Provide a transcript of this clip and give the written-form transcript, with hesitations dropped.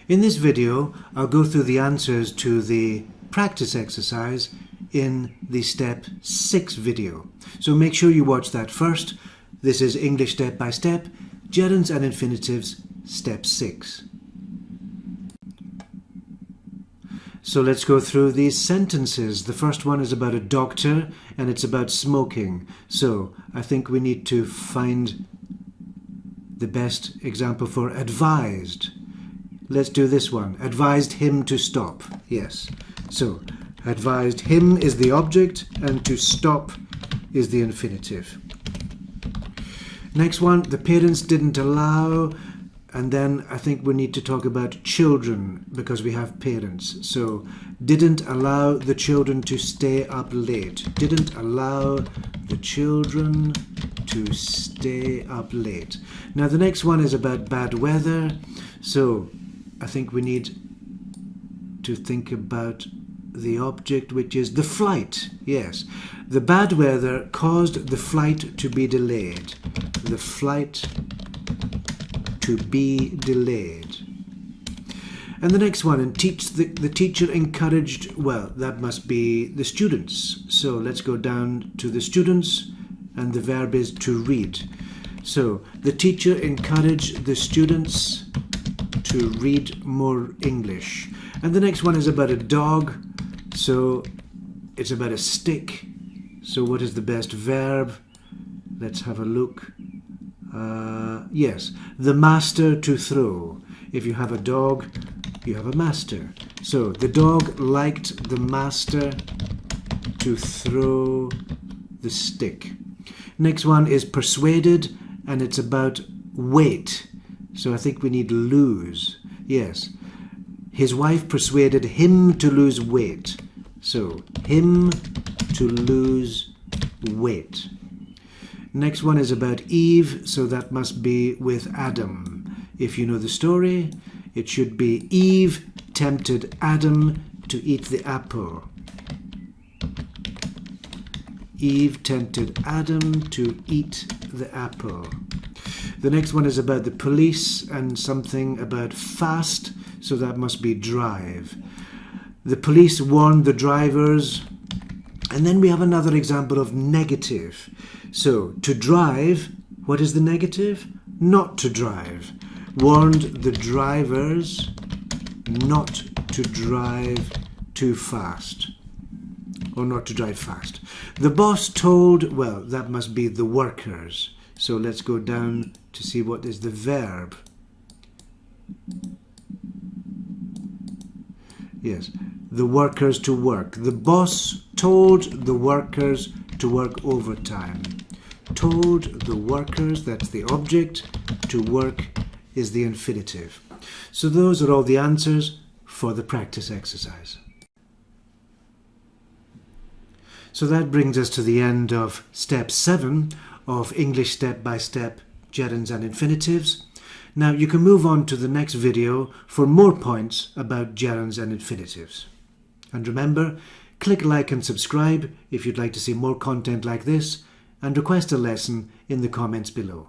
In this video, I'll go through the answers to the practice exercise in the Step 6 video. So make sure you watch that first. This is English Step by Step, Gerunds and Infinitives, Step 6. So let's go through these sentences. The first one is about a doctor and it's about smoking. So I think we need to find the best example for advised. Let's do this one. Advised him to stop. Yes. So advised him is the object and to stop is the infinitive. Next one, the parents didn't allow, and then I think we need to talk about children because we have parents. So didn't allow the children to stay up late. Didn't allow the children to stay up late. Now the next one is about bad weather. So I think we need to think about the object, which is the flight. Yes, the bad weather caused the flight to be delayed. The flight to be delayed. And the next one, and the teacher encouraged, well, that must be the students. So let's go down to the students, and the verb is to read. So the teacher encouraged the students to read more English. And the next one is about a dog. So it's about a stick. So what is the best verb? Let's have a look. Yes, the master to throw. If you have a dog, you have a master. So the dog liked the master to throw the stick. Next one is persuaded, and it's about weight. So I think we need lose. Yes, his wife persuaded him to lose weight. So him to lose weight. Next one is about Eve, so that must be with Adam. If you know the story, it should be Eve tempted Adam to eat the apple. Eve tempted Adam to eat the apple. The next one is about the police and something about fast, so that must be drive. The police warned the drivers. And then we have another example of negative. So, to drive, what is the negative? Not to drive. Warned the drivers not to drive too fast. Or not to drive fast. The boss told, well, that must be the workers. So let's go down to see what is the verb. Yes, the workers to work. The boss told the workers to work overtime. Told the workers, that's the object. To work is the infinitive. So those are all the answers for the practice exercise. So that brings us to the end of Step 7 of English Step by Step, Gerunds and Infinitives. Now you can move on to the next video for more points about gerunds and infinitives. And remember, click like and subscribe if you'd like to see more content like this, and request a lesson in the comments below.